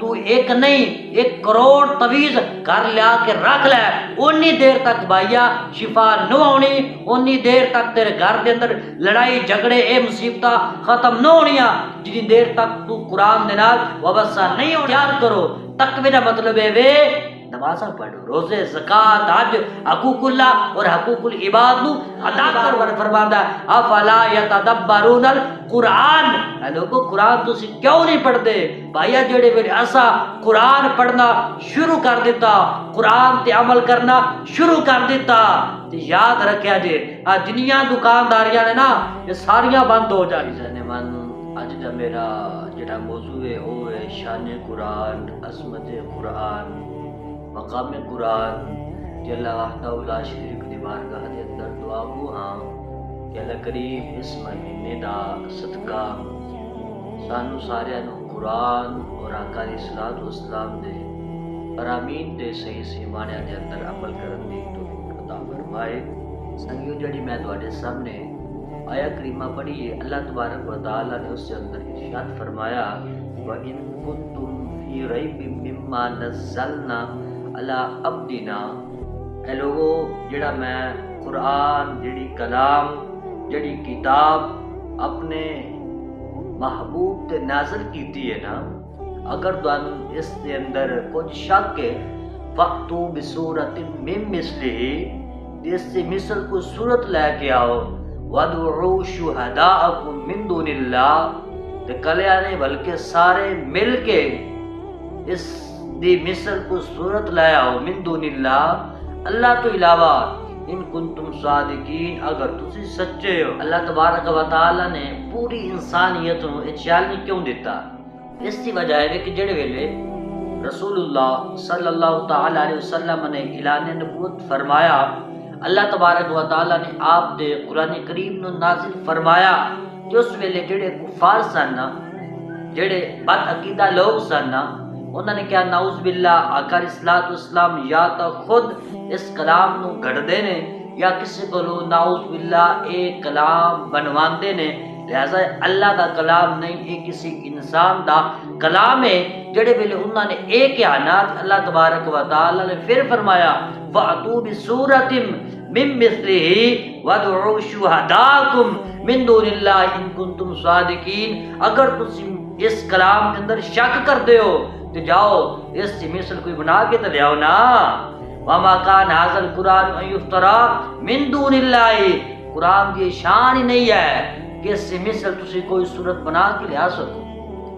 تو ایک نہیں 1 کروڑ تویز گھر لیا کے رکھ لے، اونی دیر تک بھائیا شفا نہ ہونی، اونی دیر تک تیرے گھر دے اندر لڑائی جھگڑے اے مصیبتاں ختم نہ ہونیاں جتنی دیر تک تو قرآن دے نال وابستہ نہیں ہونا۔ یاد کرو تقوی دا مطلب ہے وے نمازاں پڑھو، روزے، زکوٰۃ، حج، حقوق اللہ اور حقوق العباد نو ادا کرو۔ فرماندا ہے افلا یتدبرون القرآن، اے لوگو قرآن تسی کیوں نہیں پڑھتے؟ بھائیا جڑے ویلے اسا قرآن پڑھنا شروع کر دیتا، قرآن تے عمل کرنا شروع کر دیتا تے یاد رکھیا جے جنیاں دکانداریاں نے نا یہ ساریاں بند ہو جانی۔ اج دا میرا جڑا موضوع ہے وہ ہے شان قرآن، عظمت قرآن، مقام قرآن کہ اللہ وحدہ لا شریک دی بارگاہ دے اندر دعا گو ہاں کہ اللہ کریم اس مہینے دا صدقہ سانو سارے نو قرآن اور آقا علیہ الصلوۃ والسلام دے فرامین دے صحیح صحیح معنی دے اندر عمل کرن دی توفیق عطا فرمائے۔ سنگیو جڑی میں تواڈے سامنے آیا کریمہ پڑھی ہے، اللہ تبارک و تعالیٰ نے اس کے اندر ارشاد فرمایا وَإِن كُنتُمْ فِي رَيْبٍ مِّمَّا نَزَّلْنَا عَلَىٰ عَبْدِنَا، اے لوگو جڑا میں قرآن جڑی کلام جڑی کتاب اپنے محبوب تے نازل کیتی ہے نا، اگر تم اس دے اندر کچھ شک ہے فَأْتُوا بِسُورَةٍ مِّن مِّثْلِهِ، اس سے مثل کو صورت لے کے آؤ، وَادْعُوا شُهَدَاءَكُم مِّن دُونِ اللَّهِ، تے کلیا نے بلکہ سارے مل کے اس دی مثل کو صورت لے آؤ، من دون اللہ، اللہ تو علاوہ، ان کنتم صادقین، اگر تسی سچے ہو۔ اللہ تبارک و تعالی نے پوری انسانیت نو یہ چیلنج کیوں دیتا؟ اس کی وجہ ہے کہ جڑے ویلے رسول اللہ صلی اللہ تعالی علیہ وسلم نے اعلان نبوت فرمایا، اللہ تبارک و تعالی نے آپ دے قرآن کریم نو نازل فرمایا کہ اس ویلے جڑے کفار سن، جڑے بد عقیدہ لوگ سن، انہوں نے کیا نعوذ باللہ آقا علیہ الصلوۃ والسلام یا تو خود اس کلام نو گھڑ دے نے یا کسی کو نعوذ باللہ اے کلام بنواندے نے، لہذا اللہ دا کلام نہیں، یہ کسی انسان دا کلام ہے۔ جڑے ویلے انہوں نے ایک کائنات، اللہ تبارک و تعالی نے پھر فرمایا فَأْتُوا بِسُورَةٍ مِّن مِّثْلِهِ وَادْعُوا شُهَدَاءَكُم مِّن دُونِ اللَّهِ إِن كُنتُمْ صَادِقِينَ، اگر تم اس کلام کے اندر شک کرتے ہو تو جاؤ اس سے مثل کوئی بنا کے تو لے آؤ نا۔ وَمَا كَانَ هَٰذَا الْقُرْآنُ أَن يُفْتَرَىٰ مِن دُونِ اللَّهِ، قرآن کی شان ہی نہیں ہے کہ اس سے مثل تسی کوئی صورت بنا کے لے آ سکو۔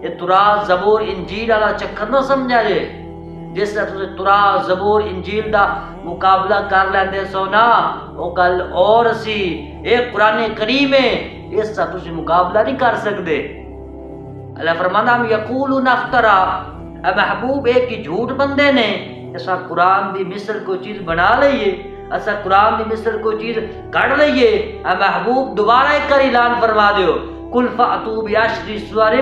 یہ تورات زبور انجیل والا چکر نہ سمجھا جے، جس طرح تسی تورات زبور انجیل دا مقابلہ کر لیندے سو نا، وہ گل اور سی، ایک قرآن کریم ہے، اس طرح تسی مقابلہ نہیں کر سکتے۔ اللہ فرمانا ہم یقولون افترا، اے محبوب ایک ہی جھوٹ بندے نے، ایسا قرآن دی مثل کوئی چیز بنا لئیے، ایسا قرآن دی مثل کوئی چیز کڑ لئیے۔ اے محبوب دوبارہ ایک کر اعلان فرما دیو قل فأتوا بعشر سور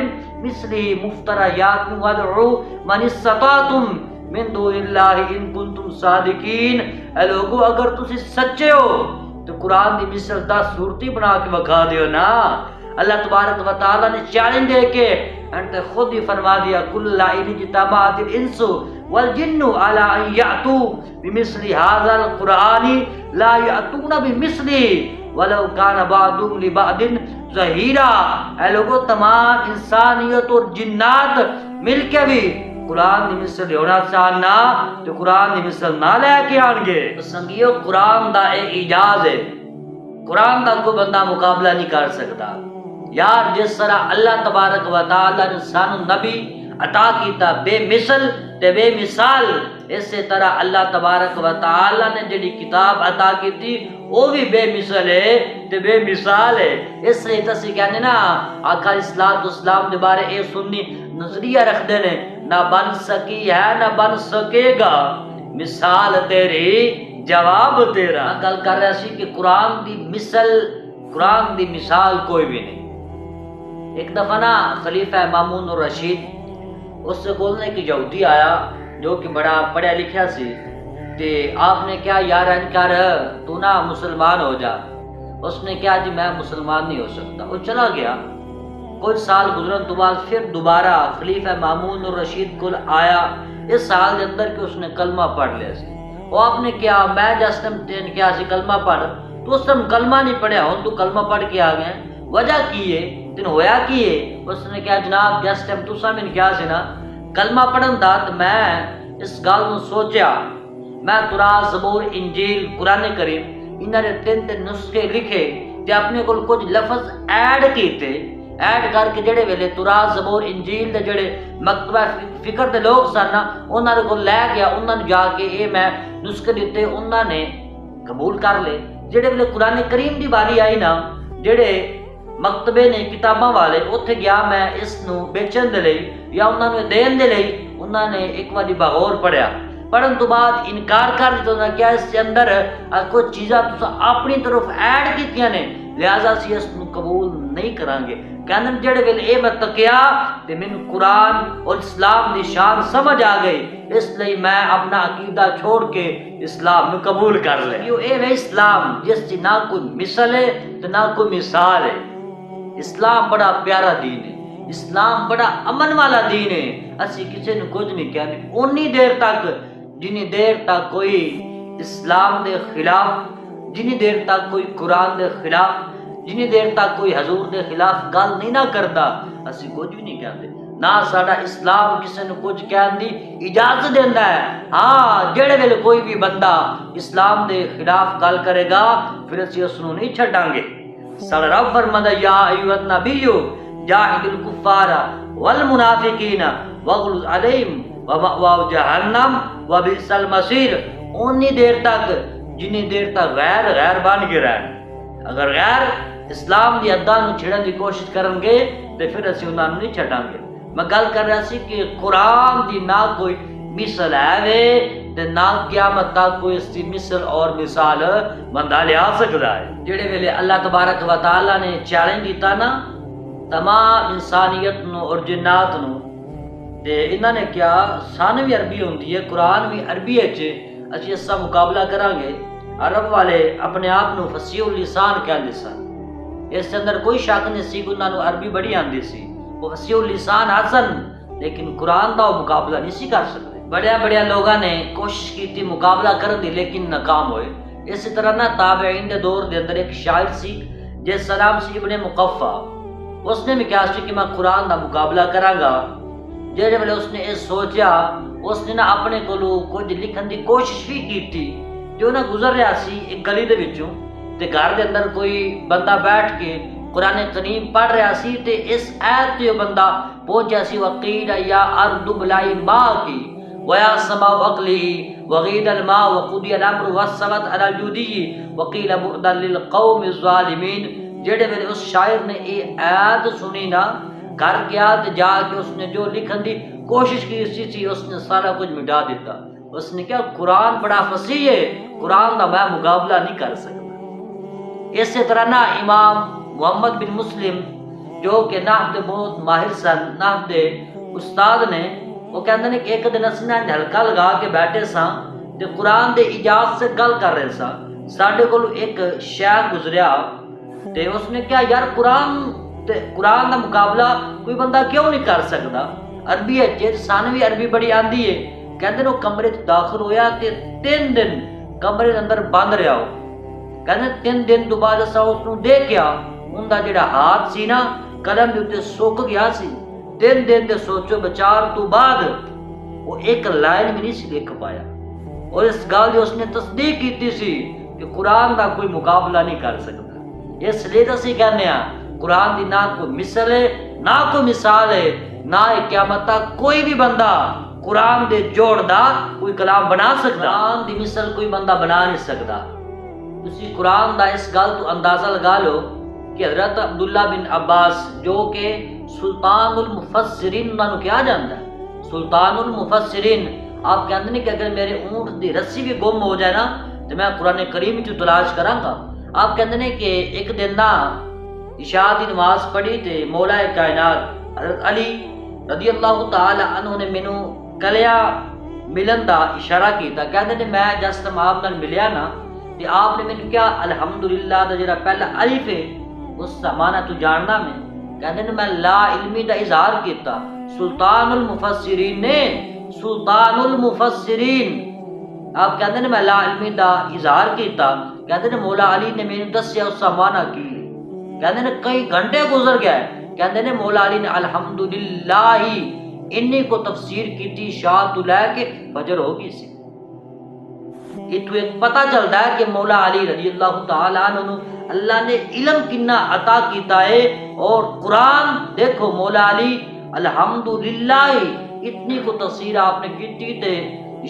مثلہ مفتریات وادعوا من استطعتم من دون اللہ ان کنتم صادقین، اے لوگو اگر تسی سچے ہو تو قرآن دی مثل 10 صورتی بنا کے بکھا دیو نا۔ اللہ تبارک و تعالی نے چیلنج دے کے انت خود ہی فرما دیا کل ان اجتمعت الانس والجن علی ان یاتوا بمثل هذا القرآن لا یاتون بمثله ولو کان بعضهم لبعض ظہیرا، اے لوگو تمام انسانیت اور جنات مل کے بھی قرآن دی مثل ہونا چاہنا تو قرآن دی مثل نہ لے کے آن گے۔ سنگیو قرآن دا اے اعجاز ہے، قرآن دا کوئی بندہ مقابلہ نہیں کر سکتا۔ یار جس طرح اللہ تبارک و تعالی نے سانو نبی عطا کیتا بے مثل تے بے مثال، اسی طرح اللہ تبارک و تعالی نے جڑی کتاب عطا کیتی وہ بھی بے مثل ہے تے بے مثال ہے۔ اس لیے تسی کہنے نا آقا علیہ الصلوۃ والسلام دے بارے اے سنی نظریہ رکھ دے نے، نہ بن سکی ہے نہ بن سکے گا، مثال تیری جواب تیرا۔ گل کر رہا سی کہ قرآن دی مثل، قرآن دی مثال کوئی بھی نہیں۔ ایک دفعہ نا خلیفہ مامون الرشید اس سے بولنے کی یہودی آیا جو کہ بڑا پڑھا لکھا سی، تے آپ نے کیا یار کر تو نا مسلمان ہو جا، اس نے کہا جی میں مسلمان نہیں ہو سکتا، وہ چلا گیا۔ کچھ سال گزرن تو بعد پھر دوبارہ خلیفہ مامون الرشید کل آیا اس سال دے اندر کہ اس نے کلمہ پڑھ لیا سی. وہ آپ نے کیا میں جس ٹائم تین کیا سی کلمہ پڑھ تو اس ٹائم کلمہ نہیں پڑھیا ہوں تو کلمہ پڑھ کے آ گئے. وجہ کی ہے تین ہویا کی ہے؟ اس نے کہا جناب جس ٹائم تسا میں کیا سی نا کلمہ پڑھن دا تو میں اس گل نو سوچیا میں تورات زبور انجیل قرآن کریم انہاں نے تین نسخے لکھے تے اپنے کول کچھ لفظ ایڈ کیتے ایڈ کر کے جڑے ویلے تورات زبور انجیل دے جڑے مکتبہ فکر دے لوگ سن نا انہاں دے کول لے گیا انہاں نے جا کے اے میں نسخے دیتے انہاں نے قبول کر لے. جڑے ویلے قرآن کریم دی باری آئی نا جڑے مکتبے نے کتاباں والے اتنے گیا میں اس نو بیچن دے لئی یا انہاں نے دین دے لئی انہاں نے ایک واری بغور پڑھیا پڑھن تو بعد انکار کر دیتا کیا اس کے اندر کچھ چیزاں تو اپنی طرف ایڈ کیتیاں نے لہذا اسی اس نو قبول نہیں کران گے. کہندے جڑے ویلے اے میں تکیا تے مینوں قرآن اور اسلام دی شان سمجھ آ گئی اس لئی میں اپنا عقیدہ چھوڑ کے اسلام نو قبول کر لے. یہ اے وے اسلام جس دی نہ کوئی مثل ہے تے نہ کوئی مثال ہے. اسلام بڑا پیارا دین ہے. اسلام بڑا امن والا دین ہے. اسی کسی نے کچھ نہیں کہنے اونی دیر تک جنی دیر تک کوئی اسلام دے خلاف جنی دیر تک کوئی قرآن دے خلاف جنی دیر تک کوئی حضور دے خلاف گل نہیں نہ کرتا اسی کچھ بھی نہیں کہتے. نہ ساڈا اسلام کسی نے کچھ کہن دی اجازت دیندا ہے. ہاں جڑے ویلے کوئی بھی بندہ اسلام دے خلاف گل کرے گا پھر اسی اس نو نہیں چھڈاں گے. ساڈا رب فرماتا یا ایھا النبی جاہد الکفار والمنافقین واغلظ علیہم ومأواہم جہنم وبئس المصیر. اونی دیر تک جنی دیر تک غیر بن کے رہن. اگر غیر اسلام دی حداں نو چھڑن دی کوشش کرن گے تے پھر اسی انہاں نو نہیں چھڈاں گے. میں گل کر رہا سی کہ قرآن دی نہ کوئی مثل ہے وے تے نہ قیامت تک کوئی اس دی مثل اور مثال بندہ لیا سکتا ہے. جڑے ویلے اللہ تبارک و تعالی نے چیلنج دیتا نا تمام انسانیت نو اور جنات نو تے انہاں نے کیا سان بھی عربی ہوندی ہے قرآن بھی عربی ہے اسی اس کا مقابلہ کریں گے. عرب والے اپنے آپ نو فصیح اللسان کہندے سن. اس کے اندر کوئی شک نہیں سی کہ انہاں نو عربی بڑی آندی سی وہ فصیح اللسان حسن لیکن قرآن دا مقابلہ نہیں سی کر سکتے. بڑے لوگاں نے کوشش کی تھی مقابلہ کرن دی لیکن ناکام ہوئے. اسی طرح نا تابعین دے دور دے اندر ایک شاعر سی جس کا نام سی ابن مقفع. اس نے بھی کہا سی کہ میں قرآن دا مقابلہ کراں گا. جیڑے ویلے اس نے یہ سوچیا اس نے نا اپنے کولو کچھ لکھن دی کوشش بھی کی تھی. جو نا گزر رہا سی ایک گلی دے وچوں تے گھر دے اندر کوئی بندہ بیٹھ کے قرآن کریم پڑھ رہا سی تے اس آیت تے بندہ پہنچا سی وقیل یا ارض بلائی ماء کی ویا سماء اقلعی وغید الماء وقضی الامر واستوت علی الجودی وقیل بعدا للقوم الظالمین. جڑے ویلے اس شاعر نے یہ آیت سنی نا گھر گیا تے جا کے اس نے جو لکھن دی کوشش کی سی اس نے سارا کچھ مٹا دیتا. اس نے کہا قرآن بڑا فصیح ہے قرآن دا میں مقابلہ نہیں کر سکتا. اسی طرح نا امام محمد بن مسلم جو کہ نحو دے بہت ماہر سن نحو دے استاد نے وہ کہندے نے کہ ایک دن اسی نے ہلکا لگا کے بیٹھے ساں تے قرآن دے ایجاز سے گل کر رہے ساں. ساڈے کول ایک شیخ گزریا تے اس نے کہا یار قرآن دا مقابلہ کوئی بندہ کیوں نہیں کر سکتا. عربی ہے سانوی عربی بڑی آندی ہے. کہندے نے کمرے تے داخل ہویا تے 3 دن کمرے دے اندر بند رہیا. کہندے 3 دن تو بعد اساں اس نو دیکھیا ان دا جڑا ہاتھ سی نا قلم دے اوتے سوک گیا سی. 3 دن دے سوچو بچار تو بعد وہ ایک لائن بھی نہیں سی لکھ پایا. اور اس گل دی اس نے تصدیق کیتی سی کہ قرآن دا کوئی مقابلہ نہیں کر سکتا. اس لیے اسی کہنے ہاں قرآن دی نہ کوئی مثل ہے نہ کوئی مثال ہے نہ قیامت تک کوئی بھی بندہ قرآن دے جوڑ دا کوئی کلام بنا سکتا. قرآن دی مثل کوئی بندہ بنا نہیں سکتا. تسی قرآن دا اس گل تو اندازہ لگا لو کہ حضرت عبداللہ بن عباس جو کہ سلطان المفسرین انہوں کیا جانتا ہے سلطان المفسرین. آپ کہتے ہیں کہ اگر میرے اونٹ دی رسی بھی گم ہو جائے نا تو میں قرآن کریم چ تلاش کراں گا. آپ کہتے ہیں کہ ایک دن نا عشاء دی نماز پڑھی تے مولا کائنات حضرت علی رضی اللہ تعالی عنہ نے مینوں کلیا ملن دا اشارہ کیتا. کہتے ہیں میں جس تم آپ نال ملیا نا تے آپ نے مینوں کیا الحمدللہ دا جڑا پہلا الف ہے اس کا معنی تو جاننا میں. کہندے نے میں لا علمی دا اظہار کیتا. سلطان المفسرین نے، سلطان المفسرین آپ کہندے نے میں لا علمی دا اظہار کیتا. کہندے نے مولا علی نے مینوں دسیا اس کا معنی کی. کہندے نے کئی گھنٹے گزر گئے. کہندے نے مولا علی نے الحمدللہ انی کو تفسیر کیتی شاہ تو لے کے فجر ہو گئی سی. اتو ایک پتہ چلتا ہے کہ مولا علی رضی اللہ تعالیٰ عنہ اللہ نے علم کنا عطا کیتا ہے. اور قرآن دیکھو مولا علی الحمدللہ اتنی کو تفسیر آپ نے کیتی تے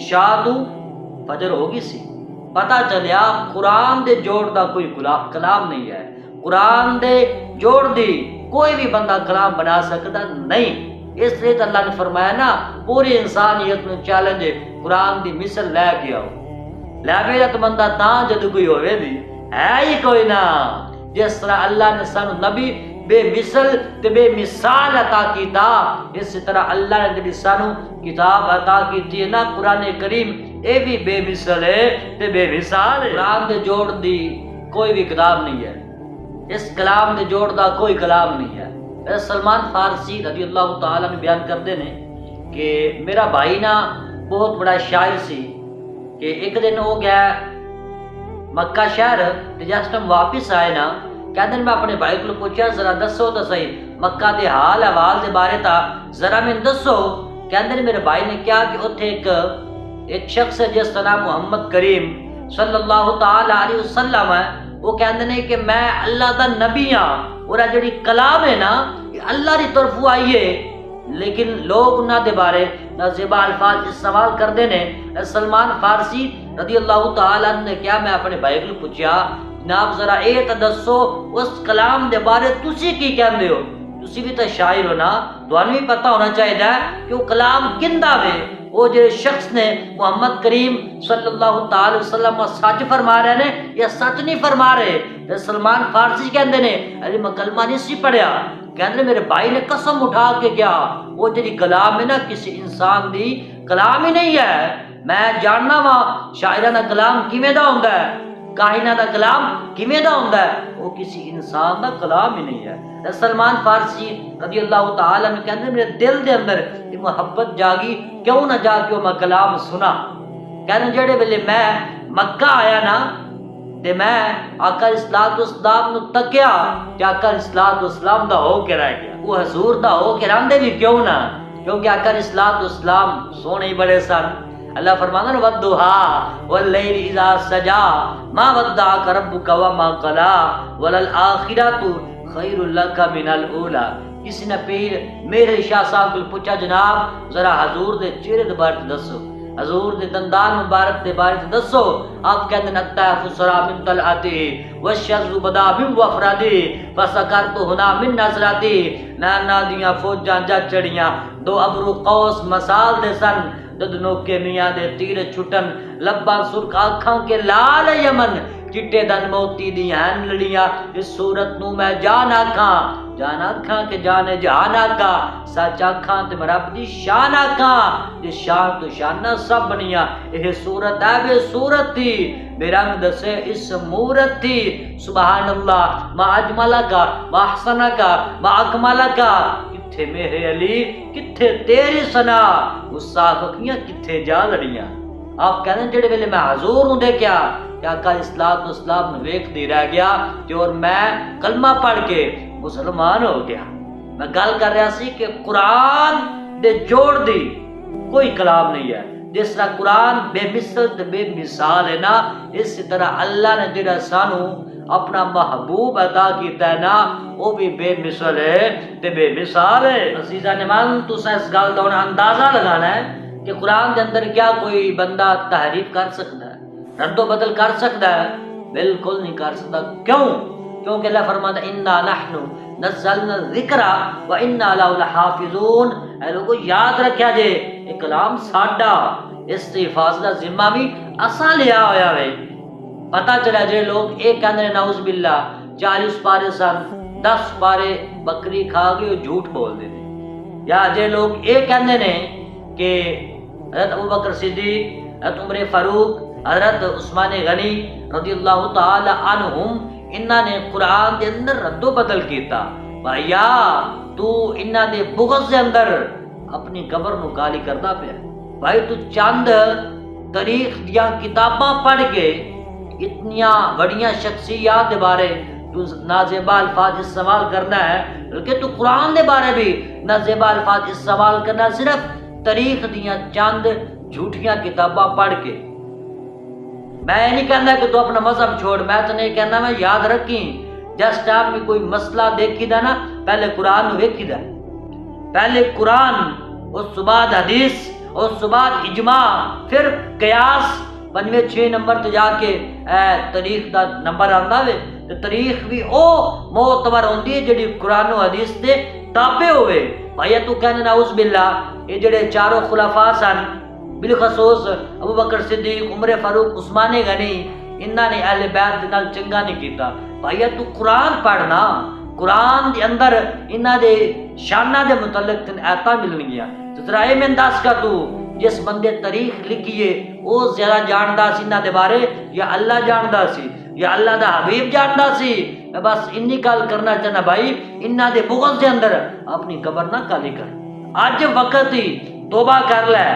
شاہ تو فجر ہو گئی سی. پتہ چلیا قرآن دے جوڑ دا کوئی کلام نہیں ہے. قرآن دے جوڑ دی کوئی بھی بندہ کلام بنا سکتا نہیں. اس لیے تو اللہ نے فرمایا نا پوری انسانیت میں چیلنج ہے قرآن دی مثل لے کے آؤ. لے میرا تو بندہ تاں جد کوئی ہوئے بھی ہے ہی کوئی نہ. جس طرح اللہ نے سانو نبی بے مثل تے بے مثال عطا کیتا، اسی طرح اللہ نے نبی سانو کتاب عطا کیتی ہے نا قرآن کریم. اے بھی بے مثل ہے تے بے مثال ہے. قرآن دے جوڑ دی کوئی بھی کلام نہیں ہے. اس کلام دے جوڑ دا کوئی کلام نہیں ہے. سلمان فارسی رضی اللہ تعالیٰ نے بیان کرتے ہیں کہ میرا بھائی نا بہت بڑا شاعر سی کہ ایک دن ہو گیا مکہ شہر تے جس ٹائم واپس آئے نا کہندے میں اپنے بھائی کو پوچھا ذرا دسو تو صحیح مکہ دے حال احوال دے بارے تا ذرا میں دسو. کہندے میرے بھائی نے کیا کہ اوتھے ایک شخص ہے جس کا نام محمد کریم صلی اللہ تعالیٰ علیہ وسلم ہے. وہ کہندے نے کہ میں اللہ دا نبی ہاں اور جڑی کلام ہے نا یہ اللہ دی طرف آئی ہے. لیکن لوگ انہاں دے بارے نازیبا الفاظ استعمال کردے نے. سلمان فارسی رضی اللہ تعالیٰ نے کیا میں اپنے بھائی کو پوچھا جناب ذرا اے تے دسو اس کلام دے بارے تسی کی کہندے ہو؟ تسی بھی تے شاعر ہو نا، تانوں بھی پتہ ہونا چاہیے کہ وہ کلام کندا وے. وہ جو شخص نے محمد کریم صلی اللہ تعالی وسلم سچ فرما رہے نے یا سچ نہیں فرما رہے؟ سلمان فارسی کہندے نے علی میں کلمہ نہیں سی پڑھیا. کہندے میرے بھائی نے قسم اٹھا کے کیا وہ جڑی کلام ہے نا کسی انسان دی کلام ہی نہیں ہے. میں جاننا وا شاعراں دا کلام کیویں دا ہوندا ہے، کائنات دا کلام کیویں دا ہوندا ہے، وہ کسی انسان دا کلام ہی نہیں ہے. سلمان فارسی رضی اللہ تعالیٰ نے کہندے میرے دل دے اندر یہ محبت جاگی کیوں نہ جا کے میں کلام سنا. کہندے جڑے ویلے میں مکہ آیا نا تے میں آقا اسلام والسلام نو تکیا کہ آقا اسلام والسلام دا ہو کے رہ گیا. وہ حضور دا ہو کے رہندے بھی کیوں نہ، کیونکہ آقا اسلام والسلام سونے ہی بڑے سن. اللہ فرمانا نا وَالضُّحَىٰ وَاللَّيْلِ إِذَا سَجَىٰ مَا وَدَّعَكَ رَبُّكَ وَمَا قَلَىٰ وَلَلْآخِرَةُ خَيْرٌ لَكَ مِنَ الْأُولَىٰ. کسی نے پیر میرے شاہ صاحب کو پوچھا جناب ذرا حضور دے چہرے دے بارے دسو، حضور دے دندان مبارک دے بارے دسو. آپ کہتے ہیں الطیف سرا من طلعتی والشذ بدا من وفرادی فسکرت ہنا من نظراتی. نانا دیاں فوجاں جا چڑیاں دو ابرو قوس مسال دے سن ددنو کے میاں دے تیر چھٹن لباں سرخ آنکھاں کے لال یمن چٹے دن موتی دی ہن لڑیاں. اس صورت نو میں جان آکھاں جان آکھاں کہ جانے جہان آکھاں سچ آکھاں تے رب دی شان آکھاں جس شان تو شانہ سب بنیاں. یہ صورت ہے بے صورت تھی بے رنگ دسے اس مورت تھی. سبحان اللہ ما اجملہ کا ما احسنہ کا ما اکملہ کا. کتھے میرے علی کتھے تیری ثنا گستاخیاں کتھے جا لڑیاں. آپ کہتے ہیں جڑے ویلے میں حضور ہوں دیکھیا کہ آقا اسلام نے ویکھ دی رہ گیا کہ اور میں کلمہ پڑھ کے مسلمان ہو گیا. میں گل کر رہا سی کہ قرآن دے جوڑ دی کوئی کلام نہیں ہے. جس طرح قرآن بے مثل تے بے مثال ہے نا اسی طرح اللہ نے جڑا سانو اپنا محبوب عطا کیتا ہے نا وہ بھی بے مثل ہے تے بے مثال ہے. عزیزان ایمان تساں اس گل دا اندازہ لگانا ہے کہ قرآن دے اندر کیا کوئی بندہ تحریف کر سکتا ہے، رد و بدل کر سکتا ہے؟ بالکل نہیں کر سکتا. کیوں؟ کیونکہ اللہ فرماتا ہے انا نحن نزلنا الذکر وانا لہ لحافظون. اے لوگو یاد رکھیا جے یہ کلام ساڈا، اس کی حفاظت کا ذمہ بھی اساں لیا ہویا ہے. پتہ چلا جے لوگ ایک کہندے نعوذ باللہ 40 پارے سن 10 پارے بکری کھا گئے جھوٹ بول دے. یا جے لوگ ایک کہندے نے کہ حضرت ابوبکر صدیق، حضرت عمر فاروق، حضرت عثمان غنی رضی اللہ تعالی عنہم انہاں نے قرآن دے اندر رد و بدل کیتا. بھائیا تو انہاں دے بغض دے اندر اپنی قبر نو گالی کردا پیا بھائی تو چند تاریخ دیا کتاباں پڑھ کے اتنیاں بڑیاں شخصیات دے بارے تو نازیبا الفاظ استعمال کرنا ہے بلکہ تو قرآن دے بارے بھی نازیبا الفاظ استعمال کرنا صرف تاریخ دیا چند جھوٹیاں کتاباں پڑھ کے۔ میں نہیں کہنا کہ تو اپنا مذہب چھوڑ، میں تو نہیں کہنا میں یاد رکھیں جس ٹائم میں کوئی مسئلہ دیکھی دا نا پہلے قرآن نو ویکھی دا، پہلے قرآن اس بعد حدیث اس بعد اجماع پھر قیاس 5-6 نمبر تے جا کے تاریخ دا نمبر آندا وے تے تاریخ بھی او معتبر ہوندی ہے جڑی قرآن و حدیث دے تابع ہوئے۔ بھائی تو کہنا نعوذ باللہ یہ جڑے چاروں خلفاء سن بالخصوص ابو بکر صدیق، عمر فاروق، عثمان غنی، انہاں نے اہل بیت دے نال چنگا نہیں کیتا۔ بھائی تو قرآن پڑھنا، قرآن دے اندر انہاں دے شانہ دے متعلق تن آیتاں ملن گیا ذرا اے میں انداز کا تو جس بندے تاریخ لکھیے او زیادہ جاندا سی انہاں دے بارے یا اللہ جاندا سی یا اللہ دا حبیب جاندا سی؟ میں بس انی گل کرنا چاہنا بھائی انہاں دے بغض دے اندر اپنی قبر نہ کالی کر۔ اج وقت ہی توبہ کر لے،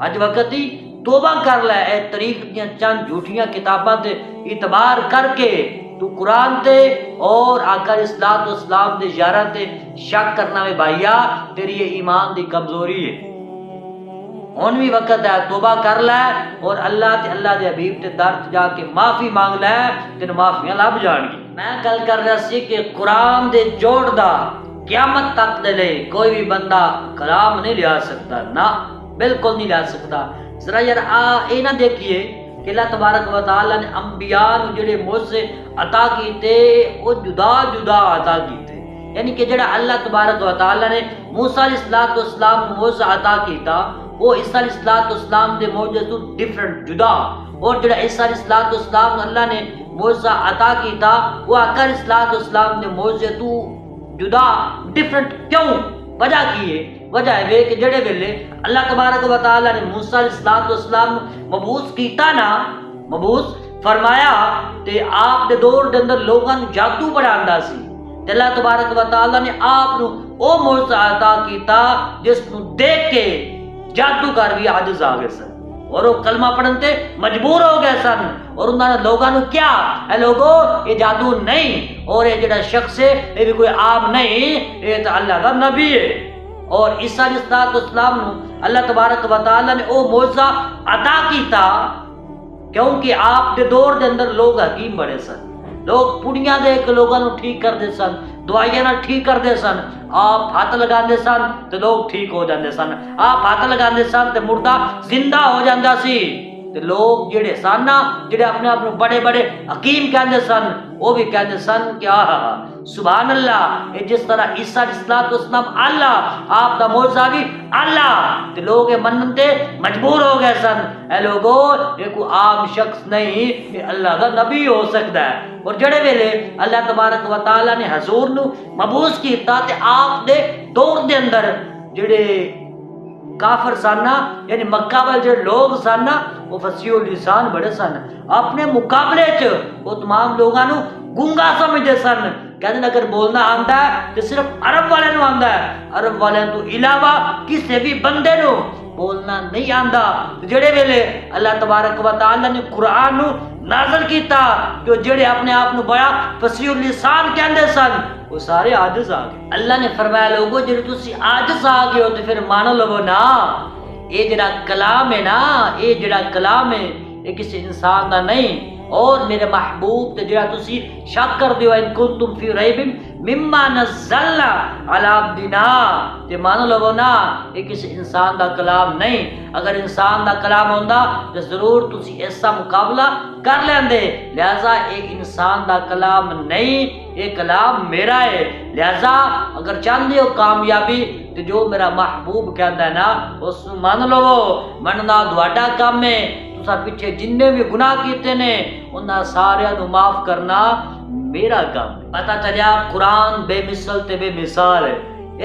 اج وقت ہی توبہ کر لے، اے تاریخ دیاں چند جھوٹیاں کتاباں تے اعتبار کر کے تو قرآن تے اور آقا الصلوۃ والسلام دے یاراں تے شک کرنا وے بھائیا تیری یہ ایمان دی کمزوری ہے۔ ہن بھی وقت ہے توبہ کر لے اور اللہ تے اللہ دے حبیب تے در جا کے معافی مانگ لے، تینوں معافیاں لب جان گی۔ میں گل کر رہا سی کہ قرآن دے جوڑ دا قیامت تک دے لے کوئی بھی بندہ کلام نہیں لیا سکتا، نہ بالکل نہیں لیا سکتا۔ ذرا یار اے نہ دیکھیے کہ اللہ تبارک و تعالی نے انبیاء نو جڑے معجزے عطا کیتے وہ جدا جدا عطا کیتے، یعنی کہ جڑا اللہ تبارک و تعالی نے موسیٰ علیہ السلام نو معجزہ عطا کیتا وہ عیسیٰ علیہ السلام دے معجزے تو ڈیفرنٹ جدا، اور جڑا عیسیٰ علیہ السلام نو اللہ نے معجزہ عطا کیتا وہ آقا علیہ السلام دے معجزے تو جدا ڈیفرنٹ کیوں؟ وجہ کی ہے؟ وجہ ہے کہ جڑے ویلے اللہ تبارک و تعالی نے موسیٰ علیہ السلام مبعوث کیتا نا، مبعوث فرمایا تے آپ دے دور دے اندر لوگاں نوں جادو پڑھاندا سی تے اللہ تبارک و تعالی نے آپ نو او معجزہ عطا کیتا جس نو دیکھ کے جادوگر بھی عاجز آ گئے سن اور وہ کلمہ پڑھن تے مجبور ہو گئے سن، اور انہاں نے لوگاں نو کیا اے لوگو یہ جادو نہیں اور یہ جڑا شخص ہے یہ بھی کوئی عام نہیں، یہ تو اللہ کا نبی ہے۔ اور عیسیٰ علیہ السلام نو اللہ تبارک و تعالی نے او معجزہ عطا کیتا کیونکہ آپ دے دور دے اندر لوگ حکیم بڑے سن، لوگ پڑیاں دے کے لوگاں نو ٹھیک کر دے سن، دوائیاں نال ٹھیک کر دے سن، آپ ہاتھ لگا دے سن تے لوگ ٹھیک ہو جاندے سن، آپ ہاتھ لگا دے سن تے مردہ زندہ ہو جاندا سی تے لوگ جڑے سن نا جڑے اپنے آپ بڑے بڑے حکیم کہندے سن وہ بھی کہندے سن کہ سبحان اللہ، یہ جس طرح عیسیٰ علیہ السلام اللہ آپ دا معجزہ بھی اللہ تے لوگ یہ منن تے مجبور ہو گئے سن، اے لوگو یہ کوئی عام شخص نہیں، یہ اللہ دا نبی ہو سکتا ہے۔ اور جڑے ویلے اللہ تبارک و تعالی نے حضور نو مبعوث کیتا تے آپ دے دور دے اندر جڑے کافر سن نا یعنی مکہ والے جڑے لوگ سن نا وہ فصیح اللسان بڑے سن، اپنے مقابلے چ وہ تمام لوگاں نو گونگا سمجھتے سن، کہتے اگر بولنا آندا ہے تو صرف عرب والے نو آندا ہے، عرب والے تو علاوہ کسی بھی بندے نو بولنا نہیں آندا۔ جڑے ویلے اللہ تبارک و تعالی نے قرآن نو نازل کیتا جو جڑے اپنے آپ نو بڑا فصیح اللسان کہندے سن وہ سارے عاجز آ گئے۔ اللہ نے فرمایا لوگو جڑے تسی عاجز آ گئے ہو تو پھر مان لو نا یہ جڑا کلام ہے نا، یہ جڑا کلام ہے یہ کسی انسان دا نہیں، اور میرے محبوب تے جڑا تسی شک کر دیو ان کنتم فی ریب مما نزلنا علی عبدنا تے مان لو نا یہ کسی انسان دا کلام نہیں، اگر انسان دا کلام ہوندا تو ضرور تسی ایسا مقابلہ کر لیندے، لہذا ایک انسان دا کلام نہیں، یہ کلام میرا ہے، لہذا اگر چاہندے ہو کامیابی تو جو میرا محبوب کہندا ہے نا اس مان لو، مننا تہاڈا کام ہے، تسا پیچھے جننے بھی گناہ کیتے نے انہاں سارے نو معاف کرنا میرا کام ہے۔ پتہ چلیا قرآن بے مثل تے بے مثال ہے،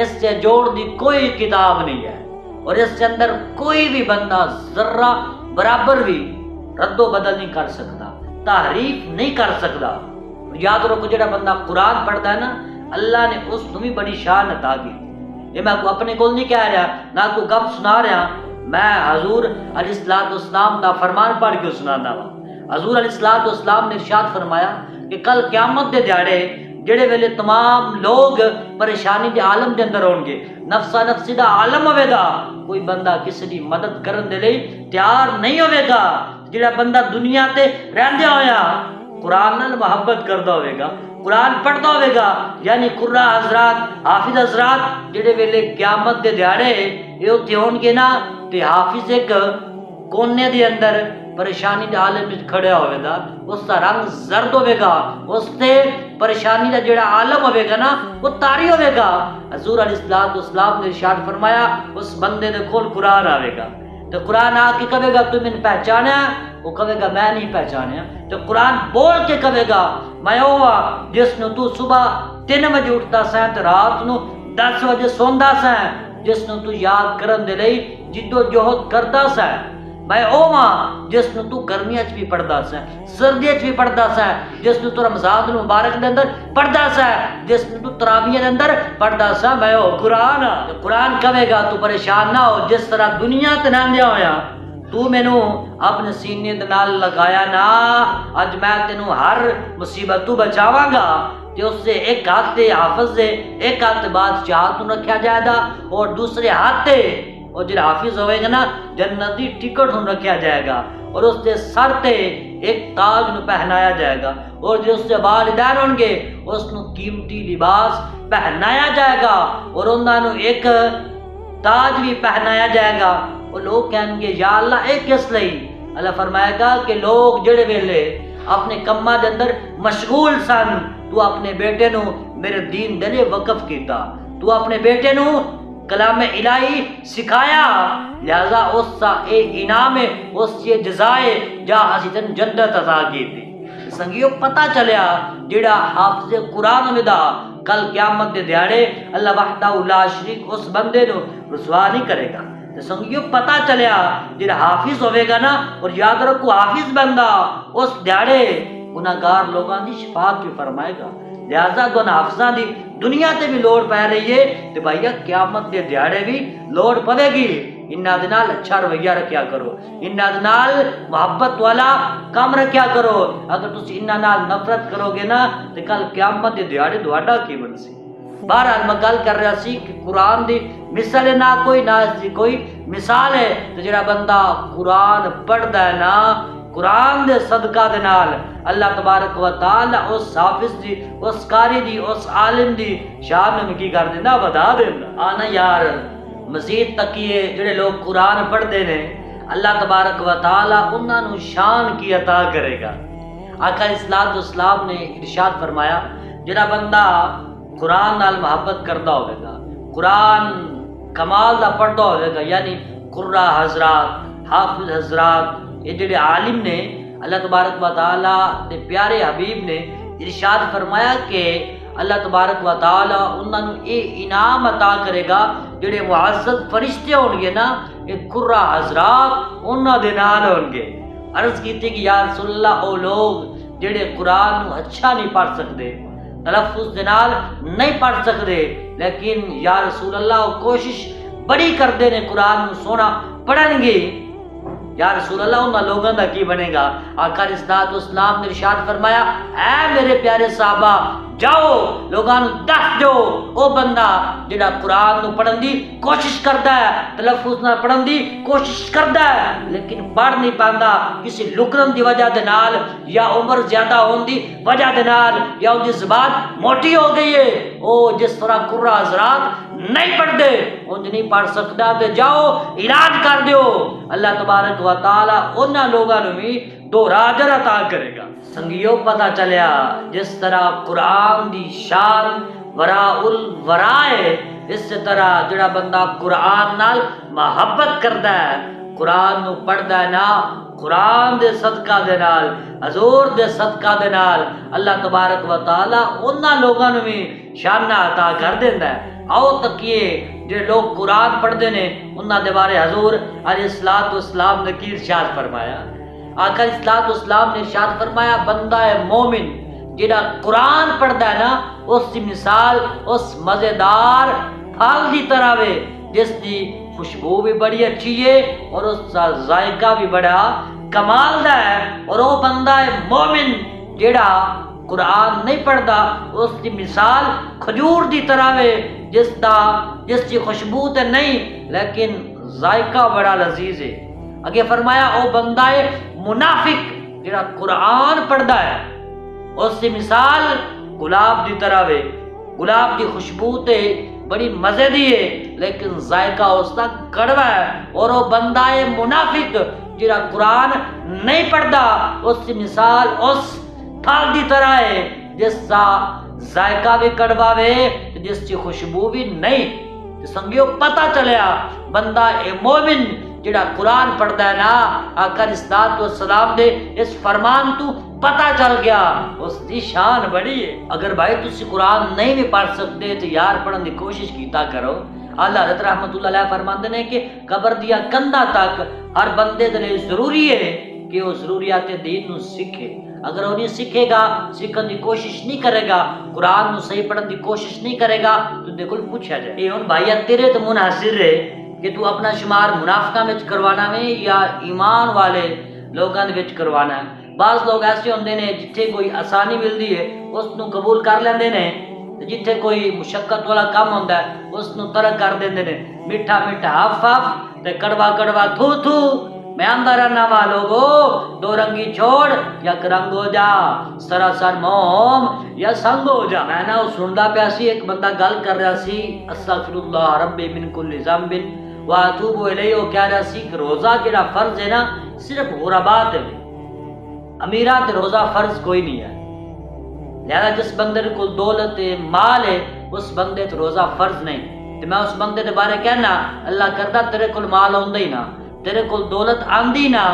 اس سے جوڑ دی کوئی کتاب نہیں ہے، اور اس کے اندر کوئی بھی بندہ ذرہ برابر بھی رد و بدل نہیں کر سکتا، تحریف نہیں کر سکتا۔ یاد رکھو جڑا بندہ قرآن پڑھتا ہے نا اللہ نے اس کو بھی بڑی شان عطا کی. یہ میں اپنے کو نہیں کہہ رہا، نہ کوئی گپ سنا رہا، میں حضور علیہ السلام کا فرمان پڑھ کے سنانا وا. حضور علیہ السلام نے ارشاد فرمایا کہ کل قیامت دے دیہڑے جڑے ویلے تمام لوگ پریشانی دے عالم دے اندر ہون گے، نفسا نفسی دا عالم ہوے گا، کوئی بندہ کسی دی مدد کرن دے لئی تیار نہیں ہوے گا. جڑا بندہ دنیا تے رہندے ہویا قرآن نال محبت کردا ہوے گا، قرآن پڑھدا ہوے گا، یعنی قرآن حضرات، حافظ حضرات جڑے ویلے قیامت دے دیہڑے اے اوتھے ہون گے نا تے حافظ ایک کونے دے اندر پریشانی دے عالم وچ کھڑیا ہوے گا، اس دا رنگ زرد ہوے گا، اس تے پریشانی دا جڑا عالم ہوے گا نا وہ طاری ہوے گا. حضور علیہ السلام نے ارشاد فرمایا اس بندے دے کول قرآن آوے گا تو قرآن آ کے کہے گا تو میں نے پہچانا، وہ کہے گا میں نہیں پہچانیا. تو قرآن بول کے کہے گا میں ہوا جس نو تو صبح 3 بجے اٹھتا سیں تو رات نو 10 بجے سوندا سیں، جس نو تو یاد کرن دے لئی جدو جہد کردا سیں. میں اوواں جس نو تو گرمیاں چ بھی پڑھدا سیں، سردیاں چ بھی پڑھدا سیں، جس نو تو رمضان المبارک دے اندر پڑھدا سیں، جس نو تو تراویح دے اندر پڑھدا سیں. میں او قرآن تے قرآن کہے گا تو پریشان نہ ہو، جس طرح دنیا تے رہندیا ہویا تو مینوں اپنے سینے دے نال لگایا نا، اج میں تینوں ہر مصیبت تو بچاواں گا. تے اس سے ایک ہاتھ تے حافظ دے، ایک ہاتھ بادشاہ تو رکھیا جائے گا، اور دوسرے ہاتھ تے اور جڑا حافظ ہوئے گا نا جنتی ٹکٹ ہوں رکھیا جائے گا، اور اس کے سر تے ایک تاج نو پہنایا جائے گا، اور جو اس کے والدین ہوں گے اس نو قیمتی لباس پہنایا جائے گا، اور انہاں نو ایک تاج بھی پہنایا جائے گا. وہ لوگ کہیں گے یا اللہ اے کس لئی؟ اللہ فرمائے گا کہ لوگ جڑے ویلے اپنے کماں دے اندر مشغول سن، تو اپنے بیٹے نو میرے دین دے لئے وقف کیتا، تو اپنے بیٹے نو کلام الہی سکھایا، لہذا اس کا اے انعام ہے، اس کی جزائے جا اسی تن جنت عطا کی تھی. سنگیو پتہ چلیا جڑا حافظ قرآن ودا کل قیامت دے دیہڑے اللہ وحدہ لا شریک اس بندے نو رسوا نہیں کرے گا. سنگیو پتہ چلیا جڑا حافظ ہوے گا نا، اور یاد رکھو حافظ بندہ اس دیہڑے گناہگار لوگاں دی شفاعت بھی فرمائے گا. لہذا دون حافظاں دی دنیا تے بھی لوڑ پہ رہی ہے تے بھائیا قیامت دے دیہڑے بھی لوڑ پوے گی. انہاں دے نال اچھا رویہ رکھیا کرو، انہاں دے نال محبت والا کام رکھیا کرو. اگر تسی انہاں نال نفرت کرو گے نا تے کل قیامت دے دیہڑے تہاڈا کی بنسی. بہرحال میں گل کر رہا سی کہ قرآن دی مثال نہ کوئی نہ اس دی کوئی مثال ہے. تو جڑا بندہ قرآن پڑھدا ہے نا قرآن دے صدقہ دے نال اللہ تبارک و تعالی اس حافظ دی، اس قاری دی، اس عالم دی شان میں کی کر دینا، بتا دینا. آنا یار مزید تکیے جڑے لوگ قرآن پڑھتے ہیں اللہ تبارک و تعالی انہاں نو شان کی عطا کرے گا. آقا علیہ السلام نے ارشاد فرمایا جڑا بندہ قرآن نال محبت کردا ہوے گا، قرآن کمال دا پڑھدا ہوے گا، یعنی قرہ حضرات، حافظ حضرات، یہ جڑے عالم نے اللہ تبارک و تعالی دے پیارے حبیب نے ارشاد فرمایا کہ اللہ تبارک و تعالی انہاں نو اے انعام عطا کرے گا جڑے معزز فرشتے ہون گے نا، یہ قرہ حضرات انہاں دے نال ہون گے. عرض کیتی کہ یا رسول اللہ او لوگ جڑے قرآن نو اچھا نہیں پڑھ سکتے، تلفظ دے نال نہیں پڑھ سکتے، لیکن یا رسول اللہ وہ کوشش بڑی کردے نے قرآن نو سونا پڑھن گے، یا رسول اللہ انہاں لوگوں دا کی بنے گا؟ آقا علیہ السلام نے ارشاد فرمایا اے میرے پیارے صحابہ جاؤ لوگاں نو دس جو او بندہ جڑا قرآن نو پڑھن دی کوشش کردا ہے، تلفظ نال پڑھن دی کوشش کردا ہے لیکن پڑھ نہیں پاندا، کسی لکرن دی وجہ دے نال یا عمر زیادہ ہون دی وجہ دے نال یا ان دی زبان موٹی ہو گئی ہے، او جس طرح قرہ حضرات نہیں پڑھ دے انج نہیں پڑھ سکتا، تے جاؤ علاج کر دیو، اللہ تبارک و تعالی انہاں لوگاں نو بھی دوہرا اجر عطا کرے گا. سنگیو پتہ چلیا جس طرح قرآن دی شان وراء الوراء ہے، اس طرح جڑا بندہ قرآن نال محبت کردا ہے، قرآن نو پڑھدا ہے نا، قرآن دے صدقہ دے نال، حضور دے صدقہ دے نال اللہ تبارک و تعالی انہاں لوگاں نو بھی شان عطا کر دیندا ہے. آؤ تکیے جڑے لوگ قرآن پڑھتے ہیں انہاں دے بارے حضور علیہ السلام نے کی ارشاد فرمایا. آقا علیہ السلام نے ارشاد فرمایا بندہ مومن جڑا قرآن پڑھدا ہے نا اس دی مثال اس مزیدار پھل دی طرح وے جس دی خوشبو بھی بڑی اچھی ہے اور اس کا ذائقہ بھی بڑا کمال دا ہے. اور وہ بندہ ہے مومن جڑا قرآن نہیں پڑھدا اس دی مثال کھجور دی طرح وے جس کی خوشبو تے نہیں لیکن ذائقہ بڑا لذیذ ہے. اگے فرمایا او بندہ ہے منافق جڑا قرآن پڑھدا ہے اس دی مثال گلاب دی طرح وے. گلاب دی خوشبو تے بڑی مزے دی ہے لیکن ذائقہ اس کا کڑوا ہے. اور وہ بندہ ہے منافق جڑا قرآن نہیں پڑھدا اس دی مثال اس پھل دی طرح ہے جس کا ذائقہ بھی کڑوا وے جس کی خوشبو بھی نہیں. سنگیو پتہ چلیا بندہ اے مومن جڑا قرآن پڑھدا ہے نا آقا علیہ الصلوۃ والسلام دے اس فرمان تو پتہ چل گیا اس دی شان بڑی ہے. اگر بھائی تسی قرآن نہیں بھی پڑھ سکتے تو یار پڑھن دی کوشش کیتا کرو. اللہ حضرت رحمت اللہ علیہ فرماندے نے کہ قبر دیا کندا تک ہر بندے دے لئے ضروری ہے کہ وہ ضروریات دین نو سیکھے. اگر وہ نہیں سیکھے گا سیکھن دی کوشش نہیں کرے گا قرآن نو صحیح پڑھن دی کوشش نہیں کرے گا تو دیکھو پوچھا جائے اے ہن بھائی تیرے تو منحصر ہے کہ تو اپنا شمار منافقاں وچ کروانا ہے یا ایمان والے لوگاں دے وچ کروانا ہے. بعض لوگ ایسے ہوندے نے جتھے کوئی آسانی ملدی ہے اس نو قبول کر لیندے نے جتھے کوئی مشقت والا کام ہوندا ہے اس نو ترک کر دیندے نے. میٹھا میٹھا ہف ہف تے کڑوا کڑوا تھو تھو میں اندر رہنا وا لوگو دو رنگی چھوڑ یا رنگ ہو جا سراسر موم یا سنگ ہو جا. میں نا سندا پیا سی ایک بندہ گل کر رہا سی استغفر اللہ ربی من کل ذنب واتوب الیہ. وہ کہہ رہا سی کہ روزہ جڑا فرض ہے نا صرف غربات ہے امیرات روزہ فرض کوئی نہیں ہے. لہذا جس بندے کو دولت مال ہے اس بندے تو روزہ فرض نہیں. تو میں اس بندے کے بارے کہنا اللہ کردا تیرے کول مال ہوندا ہی نہ تیرے کول دولت آندی نہ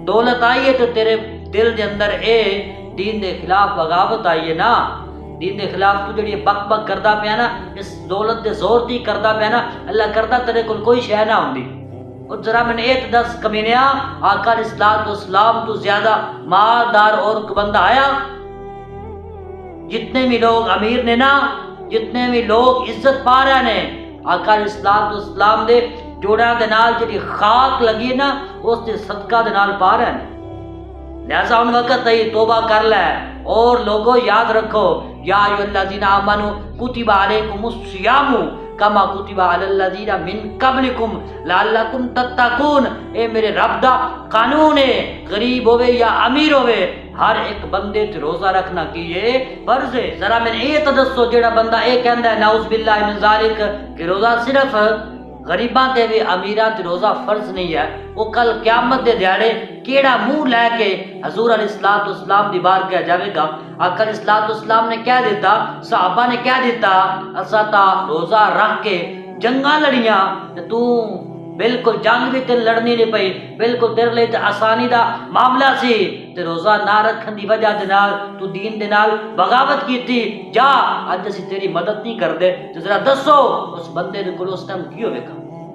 دولت آئی ہے تو تیرے دل دے اندر اے دین دے خلاف بغاوت آئی ہے نا دین دے خلاف تو جڑی بک بک کردا پیا نا اس دولت دے زور تی کردا پیا نا اللہ کردا تیرے کول کوئی شے نہ ہوندی. اور ذرا میں نے ایک 10 کمینیا آقا علیہ الصلوۃ والسلام تو زیادہ مالدار اور بندہ آیا. جتنے بھی لوگ امیر نے نا جتنے بھی لوگ عزت پا رہے نے آقا علیہ الصلوۃ والسلام دے جوڑاں دے نال جڑی خاک لگی نا اس دے صدقہ دے نال پا رہے نے. لہذا ان وقت ہی توبہ کر لے. اور لوگوں یاد رکھو یا ایھا الذین آمنوا کتب علیکم الصیام کما کتب علی الذین من قبلکم لعلکم تتقون. اے میرے رب دا قانون ہے غریب ہوئے یا امیر ہوئے ہر ایک بندے تے روزہ رکھنا کیے فرض ہے. ذرا میں اے تدسو جڑا بندہ اے کہندا ہے نعوذ باللہ من ذالک کہ روزہ صرف غریباں تے بھی امیراں تے روزہ فرض نہیں ہے وہ کل قیامت دے دیہاڑے کیڑا منہ لے کے حضور علیہ الصلوۃ والسلام دی بارگاہ جاوے گا. آقا علیہ الصلوۃ والسلام نے کہہ دیتا صحابہ نے کہہ دیتا اسا تا روزہ رکھ کے جنگاں لڑیاں تے تو بالکل جنگ بھی تے لڑنی نہیں پئی بالکل تیرے لئی تے آسانی دا معاملہ سی تے روزہ نہ رکھن دی وجہ دے نال تو دین دے نال بغاوت کیتی جا اج اسی تیری مدد نہیں کردے. تے ذرا دسو اس بندے دے کول اس ٹائم کی ہوے گا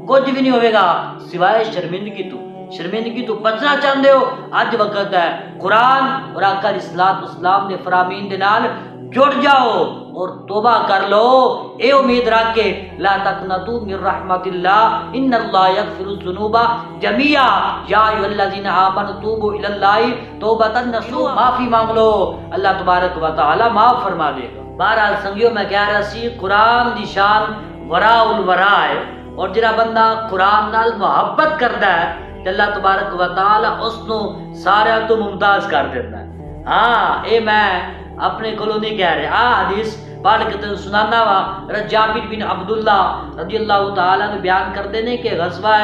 کچھ بھی نہیں ہوے گا سوائے شرمندگی تو بچنا چاہندے ہو اج وقت ہے قرآن اور آقا علیہ الصلوۃ والسلام دے فرامین دے نال جڑ جاؤ اور توبہ کر لو. اے امید رکھ کے لا تقنطوا من رحمت اللہ ان اللہ یغفر الذنوب جميعا یا ایھا الذین آمنوا توبوا الی اللہ توبۃ نصوحا. معافی مانگ لو اللہ تبارک و تعالی معاف فرما دے گا. بہرحال سنگیو میں کہہ رہا سی قرآن دی شان وراء الورا ہے اور جڑا بندہ قرآن نال محبت کردا ہے تے اللہ تبارک و تعالی اس نو سارے تو ممتاز کر دیتا ہے. ہاں اے میں اپنے کولوں نہیں کہہ رہا حدیث پڑھ کے تے سنانا وا جابر بن عبداللہ رضی اللہ تعالی عنہ بیان کردے نے کہ غزوہ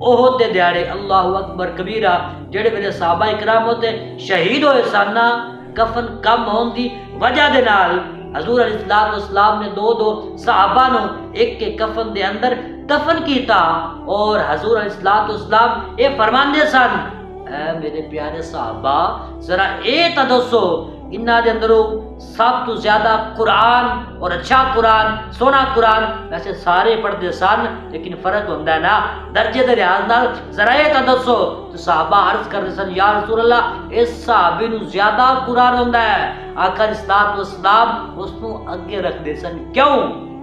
احد دے دیہاڑے اللہ اکبر کبیرہ جڑے میرے صحابہ اکرام ہوتے شہید ہوئے سن کفن کم ہون دی وجہ دے نال حضور علیہ الصلوۃ والسلام نے دو صحابہ نو ایک کے کفن دے اندر دفن کیتا اور حضور علیہ الصلوۃ والسلام اے فرماندے سن اے میرے پیارے صحابہ ذرا اے تدسو انہاں دے اندروں سب تو زیادہ قرآن اور اچھا قرآن سونا قرآن ویسے سارے پڑھتے سن، لیکن فرق ہوتا ہے نا درجے دے لحاظ نال۔ ذرائع تا دسو تو صحابہ عرض کرتے سن یا رسول اللہ اس صحابی نو زیادہ قرآن ہوندا ہے، آقا علیہ الصلوۃ والسلام اس نو اگے رکھتے سن، کیوں؟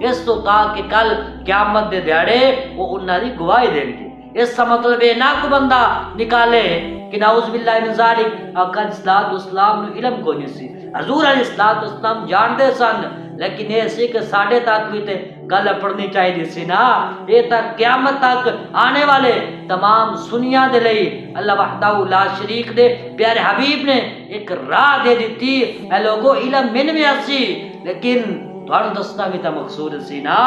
اس تو تاکہ کل قیامت دے دیہڑے وہ انہاں دی گواہی دین گے۔ اس کا مطلب یہ نہ کو بندہ نکالے کہ نعوذ باللہ من ذالک آقا علیہ الصلوۃ والسلام نو علم کوئی نہیں سی، حضور علیہ الصلوۃ والسلام جانتے سن، لیکن یہ سی کہ ساڈے تک بھی تے گل پڑھنی چاہیے سی نا، یہ تک قیامت تک آنے والے تمام سنیا دے لئی اللہ وحدہ لا شریک دے پیارے حبیب نے ایک راہ دے دیتی، اے لوگو علم من میں اسی، لیکن تھانوں دسنا بھی تا مقصود سی نا۔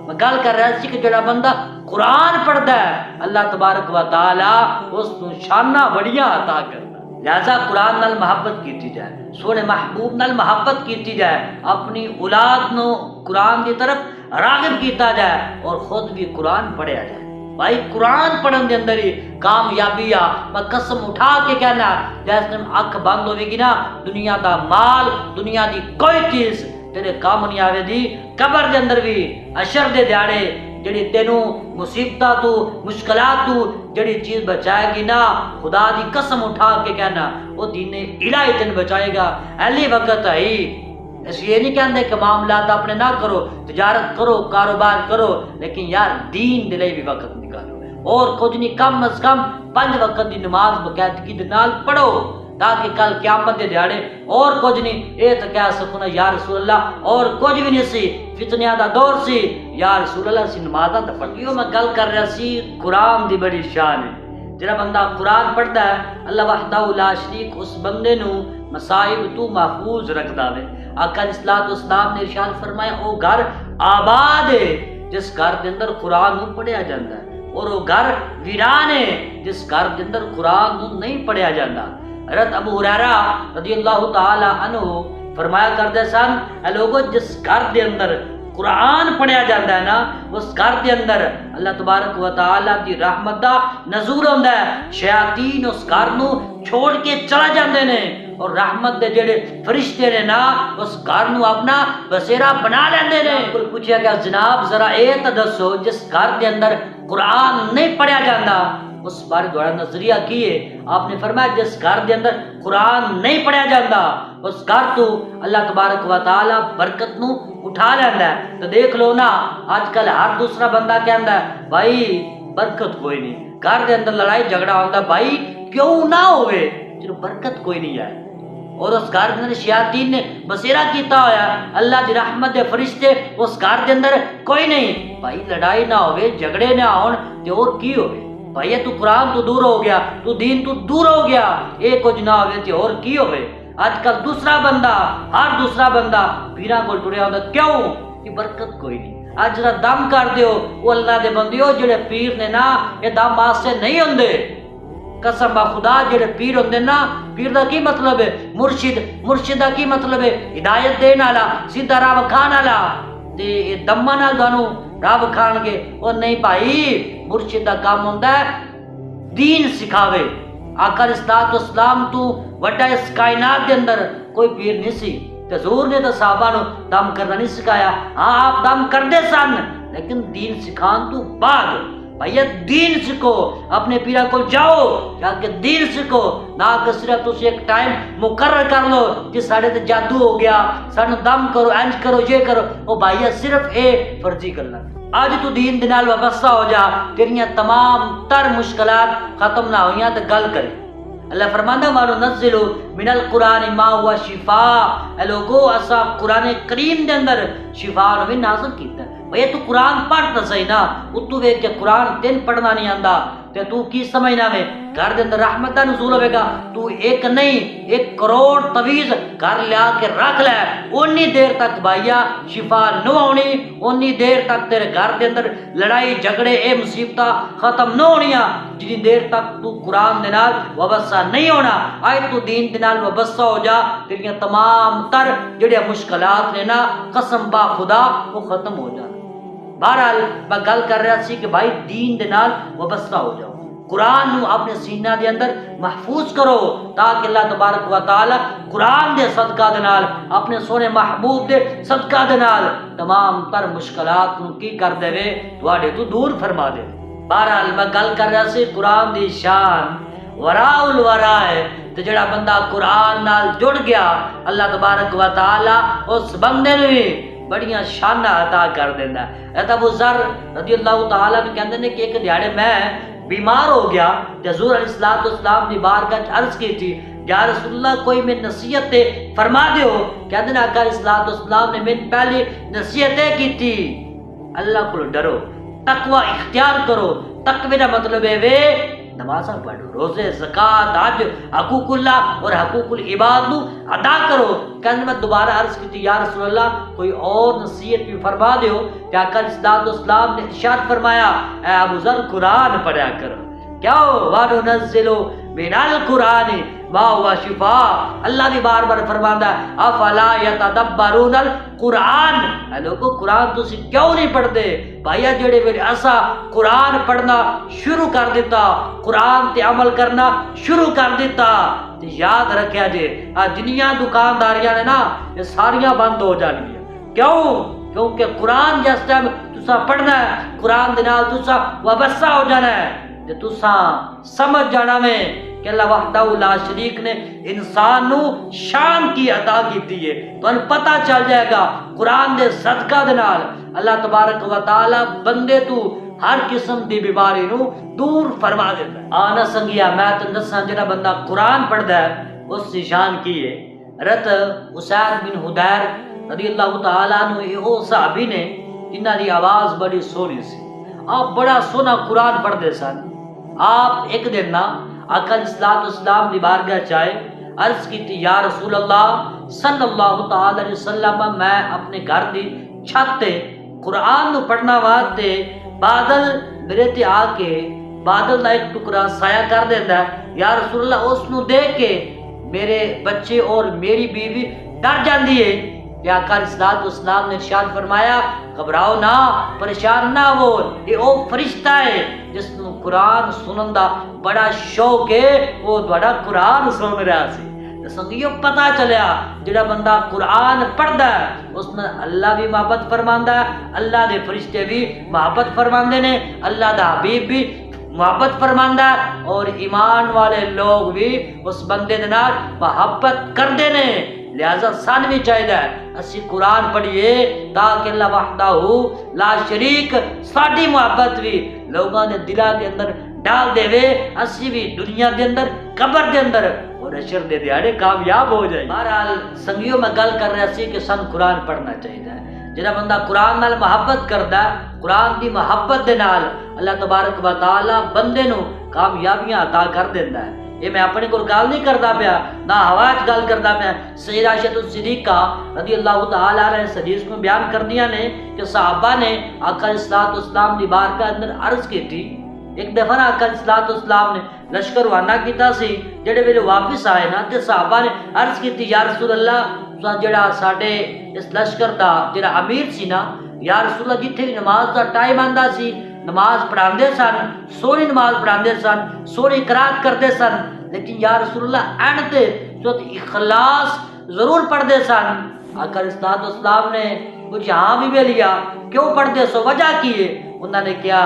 میں گل کر رہا سی کہ جڑا بندہ قرآن پڑھدا ہے اللہ تبارک و تعالی اس نوں شاناں بڑیاں عطا کردا، لہذا قرآن نال محبت کیتی جائے، سونے محبوب نال محبت کیتی جائے، اپنی اولاد نو قرآن دی طرف راغب کیتا جائے اور خود بھی قرآن پڑھیا جائے۔ بھائی قرآن پڑھن دے اندر ہی کامیابی آ، میں قسم اٹھا کے کہنا جیسے اکھ بند ہوے گی نا دنیا دا مال دنیا دی کوئی چیز تیرے کام نہیں آوے دی، قبر دے اندر بھی حشر دے دیاڑے جڑی تینوں مصیبتاں تو مشکلات تو جڑی چیز بچائے گی نا خدا دی قسم اٹھا کے کہنا وہ دین الہی تین بچائے گا۔ ایلی وقت ہے اس یہ نہیں کہندے کہ معاملات اپنے نہ کرو، تجارت کرو، کاروبار کرو، لیکن یار دین دے لئی بھی وقت نکالو، اور کچھ نہیں کم از کم 5 وقت دی نماز باقاعدگی دے نال پڑھو تاکہ کل قیامت دے دیہڑے اور کچھ نہیں اے تو کہہ سکوں یا رسول اللہ اور کچھ بھی نہیں سی، فتنیاں دا دور سی، یا رسول اللہ سی نمازاں تے پڑھیو۔ میں گل کر رہا سی قرآن دی بڑی شان ہے، جڑا بندہ قرآن پڑھدا ہے اللہ وحدہ لا شریک اس بندے نو مصائب تو محفوظ رکھدا وے۔ آقا علیہ الصلوۃ والسلام نے ارشاد فرمایا او گھر آباد ہے جس گھر دے اندر قرآن نو پڑھیا جاندا ہے، اور وہ گھر ویران ہے جس گھر دے اندر قرآن نو نہیں پڑھیا جاندا۔ حضرت ابو ہریرہ رضی اللہ تعالی عنہ فرمایا کرتے سن اے لوگو جس گھر دے اندر قرآن پڑھیا جاتا ہے نا اس گھر دے اندر اللہ تبارک و تعالی دی رحمت دا نزول ہوندا ہے، شیاطین اس گھر نو چھوڑ کے چلا جاندے نے اور رحمت دے جڑے فرشتے نے نا اس گھر نو اپنا بسیرا بنا لیندے نے۔ کوئی پوچھیا کہ جناب ذرا اے تے دسو جس گھر دے اندر قرآن نہیں پڑھیا جاندا اس بارے دوڑا نظریہ کیے؟ آپ نے فرمایا جس گھر دے اندر قرآن نہیں پڑھیا جاتا اس گھر تو اللہ تبارک و تعالی برکت نو اٹھا لیندا ہے۔ تو دیکھ لو نا آج کل ہر دوسرا بندہ کہندا ہے بھائی برکت کوئی نہیں، گھر دے اندر لڑائی جھگڑا ہوندا بھائی کیوں نہ ہوئے جب برکت کوئی نہیں ہے، اور اس گھر دے اندر شیاطین نے بسیرا کیتا ہویا اللہ دی رحمت دے فرشتے اس گھر دے اندر کوئی نہیں، بھائی لڑائی نہ ہوئے جھگڑے نہ ہون تے اور کی ہوئے؟ بھائی تو قرآن تو دور ہو گیا، تو دین تو دور ہو گیا، ایک کچھ نہ ہوئے تے اور کی ہوئے؟ آج کل دوسرا بندہ ہر دوسرا بندہ پیراں کول ٹریا ہوندا، کیوں کہ برکت کوئی نہیں۔ اج جڑا دم کر دیو وہ اللہ دے بندیو جڑے پیر نے نا یہ دم واسطے نہیں ہوندے، قسم با خدا جڑے پیر ہوندے نا پیر دا کی مطلب ہے مرشد دا کی مطلب ہے ہدایت دین والا سیدھا راہ وکھان والا، تے یہ دماں نال تانوں راہ وکھان گے اور نہیں بھائی مرشد دا کام ہوندا ہے دین سکھاوے۔ آقا علیہ الصلوۃ والسلام تو وڈا اس کائنات دے اندر کوئی پیر نہیں سی، تے حضور نے تو صحابہ نو دم کرنا نہیں سکھایا، ہاں آپ دم کردے سن لیکن دین سکھان تو بعد بھیا دین سکھو، اپنے پیرا کو جاؤ جا کے دین سکھو، نہ کہ صرف تسی ایک ٹائم مقرر کر لو جی ساڑے تے جادو ہو گیا سانو دم کرو انج کرو یہ کرو، او بھائی صرف اے فرضی کرنا۔ آج تو دین دے نال وابستہ ہو جا، تیریاں تمام تر مشکلات ختم نہ ہوئیاں تے گل کرے۔ اللہ فرماندا مانو نزل من القرآن ما هو شفاء، اے لوگو اسا قرآن کریم دے اندر شفاء نو بھی نازل کیتا ہے۔ بھئی تو قرآن پڑھتا صحیح نا، اتو ویکھ کے قرآن تین پڑھنا نہیں آندا تے تو کی سمجھنا میں گھر دے اندر رحمت دا نزول ہوے گا، تو ایک نہیں 1 کروڑ تویز گھر لیا کے رکھ لے، اونی دیر تک بھائیا شفا نہ ہونی، اونی دیر تک تیرے گھر دے اندر لڑائی جھگڑے اے مصیبتاں ختم نہ ہونیاں جنی دیر تک تو قرآن دے نال وابستہ نہیں ہونا۔ آئے تو دین دے نال وابستہ ہو جا، تیریاں تمام تر جڑے مشکلات نے نا قسم با خدا وہ ختم ہو جانا۔ بہرحال میں گل کر رہا سی کہ بھائی دین دے نال وابستہ ہو جاؤ، قرآن نو اپنے سینہ دے اندر محفوظ کرو تاکہ اللہ تبارک و تعالی قرآن دے صدقہ دے نال اپنے سونے محبوب دے صدقہ دے نال تمام تر مشکلات نو کی کر دے تواڈے تو دور فرما دے۔ بہرحال میں گل کر رہا سی قرآن دی شان وراء الورا ہے، تے جڑا بندہ قرآن نال جڑ گیا اللہ تبارک و تعالی اس بندے نو بڑیاں شاناں عطا کر دیندا ہے۔ ابو ذر رضی اللہ تعالی عنہ کہندے نے کہ ایک دیہاڑے میں بیمار ہو گیا تے حضور علیہ الصلوۃ والسلام دی بارگاہ وچ عرض کی تھی یا رسول اللہ کوئی میں نصیحت تے فرما دیو۔ کہندے نے آقا علیہ الصلوۃ والسلام نے من پہلی نصیحت کی تھی اللہ کو ڈرو، تقوی اختیار کرو۔ تقوی کا مطلب ہے وے نمازاں پڑھو، روزے، زکوٰۃ، حج، حقوق اللہ اور حقوق العباد نو ادا کرو۔ کہنے میں دوبارہ عرض کی تھی یا رسول اللہ کوئی اور نصیحت بھی فرما دیو۔ کہ آقا علیہ الصلوۃ والسلام نے ارشاد فرمایا اے ابو ذر قرآن پڑھا کرو۔ کیا ہو وَنُنَزِّلُ مِنَ الْقُرْآنِ مَا هُوَ شِفَاءٌ، اللہ بھی بار بار فرماندا ہے افلا يتدبرون القرآن، اے لوگو قرآن تسی کیوں نہیں پڑھتے؟ بھائیا جڑے ویلے اسا قرآن پڑھنا شروع کر دیتا، قرآن تے عمل کرنا شروع کر دیتا تے یاد رکھیا جے جنیاں دکانداریاں نے نا یہ ساریاں بند ہو جانگیاں۔ کیوں؟ کیونکہ قرآن جس ٹائم تسا پڑھنا ہے قرآن دے نال تسا وابستہ ہو جانا ہے تے تسا سمجھ جانا میں کہ اللہ وحدہ لا شریک نے انسان نو شان کی عطا کیتی ہے۔ تو ان پتہ چل جائے گا قرآن دے صدقہ دے نال اللہ تبارک و تعالی بندے تو ہر قسم دی بیماری نو دور فرما دیتا ہے۔ آنا سنگیا میں تو دساں جڑا بندہ قرآن پڑھدا ہے اس کی شان کی ہے۔ حضرت اسید بن حدیر رضی اللہ تعالیٰ عنہ یہ صحابی نے جنہاں دی آواز بڑی سونی سی، آپ بڑا سونا قرآن پڑھتے سن۔ آپ ایک دن نا آقا علیہ الصلوۃ والسلام دی بارگاہ چائے عرض کی تھی یا رسول اللہ صلی اللہ تعالی علیہ وسلم میں اپنے گھر دی چھت تے قرآن نو پڑھنا واسطے بادل میرے تے آ کے بادل دا ایک ٹکڑا سایہ کر دیندا ہے، یا رسول اللہ اس نو دیکھ کے میرے بچے اور میری بیوی ڈر جاندی ہے۔ کہ آقا علیہ الصلوۃ والسلام نے ارشاد فرمایا گھبراؤ نہ، پریشان نہ ہو، یہ او فرشتہ ہے جس نو قرآن سنن دا بڑا شوق ہے، وہ بڑا قرآن سن رہا سی۔ سنگیو پتہ چلیا جڑا بندہ قرآن پڑھدا ہے اس میں اللہ بھی محبت فرماندا ہے، اللہ دے فرشتے بھی محبت فرماندے نے، اللہ دا حبیب بھی محبت فرماندا ہے اور ایمان والے لوگ بھی اس بندے دے نال محبت کردے نے۔ لہذا سان بھی چاہیے اسی قرآن پڑھیے تاکہ اللہ وحدہ لا شریک ساڈی محبت بھی لوگوں نے دلاں دے اندر ڈال دے وے، اسی بھی دنیا دے اندر قبر دے اندر اور حشر دے دیہاڑے کامیاب ہو جائے۔ بہرحال سنگیوں میں گل کر رہا سی کہ سن قرآن پڑھنا چاہیے۔ جڑا بندہ قرآن نال محبت کردا ہے قرآن دی محبت دے نال اللہ تبارک و تعالی بندے نو کامیابیاں عطا کر دیندا ہے۔ یہ میں اپنے کو گل نہیں کرتا پیا، نہ ہوا گل کرتا پیا۔ سیدہ عائشہ الصدیقہ رضی اللہ تعالیٰ عنہ اس حدیث میں بیان کردیاں نے کہ صحابہ نے آقا علیہ الصلوۃ والسلام دی بارگاہ اندر عرض کی تھی۔ ایک دفعہ نا آقا علیہ الصلوۃ والسلام نے لشکر روانہ کیتا سی، جڑے ویلے واپس آئے نا تے صحابہ نے عرض کی تھی یا رسول اللہ جڑا ساڈے اس لشکر دا جڑا امیر سی نا یا رسول اللہ جتھے بھی نماز دا ٹائم آندا سی نماز پڑھاندے سن، سونی نماز پڑھاندے سن، سونی قرات کرتے سن، لیکن یا رسول اللہ اینڈ تے سورۃ اخلاص ضرور پڑھتے سن۔ آقا علیہ الصلوۃ والسلام نے کچھ ہاں بھی بے لیا، کیوں پڑھتے سو وجہ کی ہے؟ انہوں نے کیا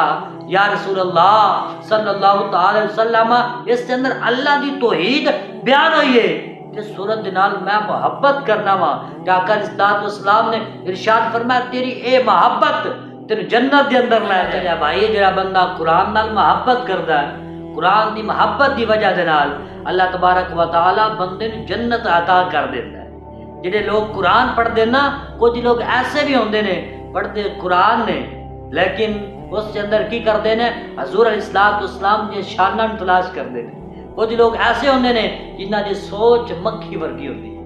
یا رسول اللہ صلی اللہ تعالی وسلم اس کے اندر اللہ دی توحید بیان ہوئی ہے کہ سورت نال میں محبت کرنا وا۔ کہ آقا علیہ الصلوۃ والسلام نے ارشاد فرمایا تیری اے محبت تیری جنت دے اندر لے چلیا۔ بھائی جڑا بندہ قرآن نال محبت کردا ہے قرآن دی محبت دی وجہ دے نال اللہ تبارک و تعالی بندے نوں جنت عطا کر دیندا ہے۔ جڑے لوگ قرآن پڑھدے نا کچھ لوگ ایسے بھی ہوندے نے پڑھدے قرآن نے لیکن اس کے اندر کی کردے نے حضور علیہ الصلوۃ والسلام دی شاناں تلاش کردے نے۔ کچھ لوگ ایسے ہوندے نے جنہاں دی سوچ مکھی ورگی ہوندی ہے۔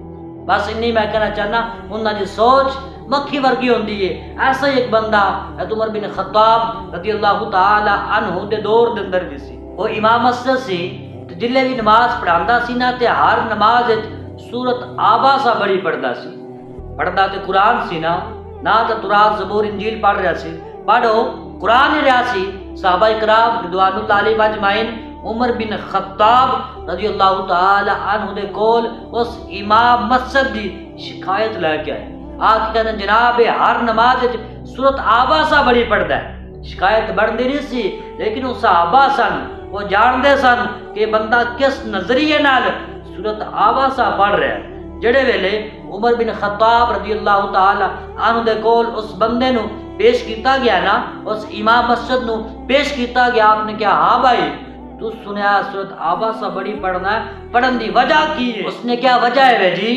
بس انی میں کہنا چاہنا انہاں دی سوچ مکھی ورگی ہوندی ہے۔ ایسا ہی ایک بندہ حضرت عمر بن خطاب رضی اللہ تعالی عنہ دے دور دے اندر بھی سی، وہ امام مسجد سی تے جلے بھی نماز پڑھاندا سی نا تے ہر نماز وچ سورت آبا سا بڑی پڑھدا سی۔ پڑھدا تے قرآن سی نہ تے تورات زبور انجیل پڑھ رہا سی، پڑھو قرآن ہی رہا سی۔ صحابہ کرام رضوان اللہ علیہم اجمعین عمر بن خطاب رضی اللہ تعالی عنہ دے کول اس امام مسجد دی شکایت لے کے آئے. آج کہتے ہیں جناب ہر نماز سورت آباسا بڑی پڑھتا ہے. شکایت بڑھتی نہیں سی لیکن وہ صحابہ سن وہ جانتے سن کہ بندہ کس نظریے نال سورت آباسا پڑھ رہا ہے. جڑے ویلے عمر بن خطاب رضی اللہ تعالی عنہ دے کول اس بندے نو پیش کیتا گیا نا، اس امام مسجد نو پیش کیتا گیا. آپ نے کہا ہاں بھائی تو سنیا سورت آباسا بڑی پڑھنا ہے، پڑھن دی وجہ کی ہے؟ اس نے کیا وجہ ہے جی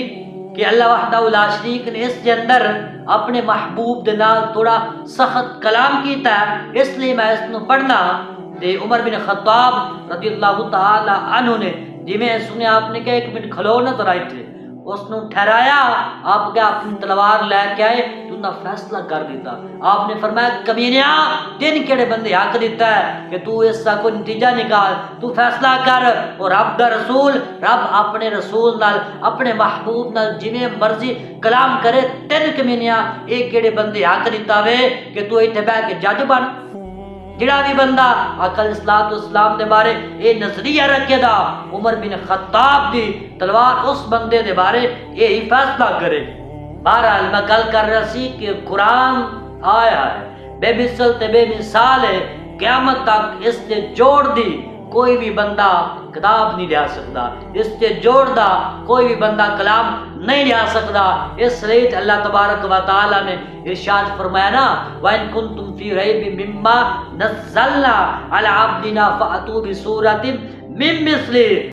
کہ اللہ وحدہ لا شریک نے اس کے اندر اپنے محبوب دے نال تھوڑا سخت کلام کیتا ہے، اس لیے میں اس نو پڑھنا. تے عمر بن خطاب رضی اللہ تعالی عنہ نے جی میں سنیا آپ نے کہا ایک منٹ کھلو نہ ذرا اتنے، اس نے ٹھہرایا. آپ کیا اپنی تلوار لے کے آئے تو نہ فیصلہ کر دیتا. آپ نے فرمایا کمینیا تین کیڑے بندے حق دیتا ہے کہ تو اس کا کوئی نتیجہ نکال، تو فیصلہ کر. اور رب دا رسول، رب اپنے رسول نال اپنے محبوب نال جویں مرضی کلام کرے. تین کمینیا ایک کیڑے بندے حق دیتا وے کہ تو ایتھے بیٹھ کے جج بن. جڑا بھی بندہ آقا علیہ الصلوۃ والسلام دے بارے اے نظریہ رکھے دا عمر بن خطاب دی تلوار اس بندے دے بارے یہی فیصلہ کرے. بہرحال میں گل کر رہا سی کہ قرآن آیا ہے بے مثل تے بے مثال ہے، قیامت تک اس سے جوڑ دی کوئی بھی بندہ کتاب نہیں لیا سکتا، اس سے جوڑ دا کوئی بھی بندہ کلام نہیں لیا سکتا. اس لیے اللہ تبارک و تعالی نے ارشاد فرمایا نا وَإِن كُنتُمْ فِي رَيْبٍ مِّمَّا نَزَّلْنَا عَلَىٰ عَبْدِنَا فَأْتُوا بِسُورَةٍ مِّن مِّثْلِهِ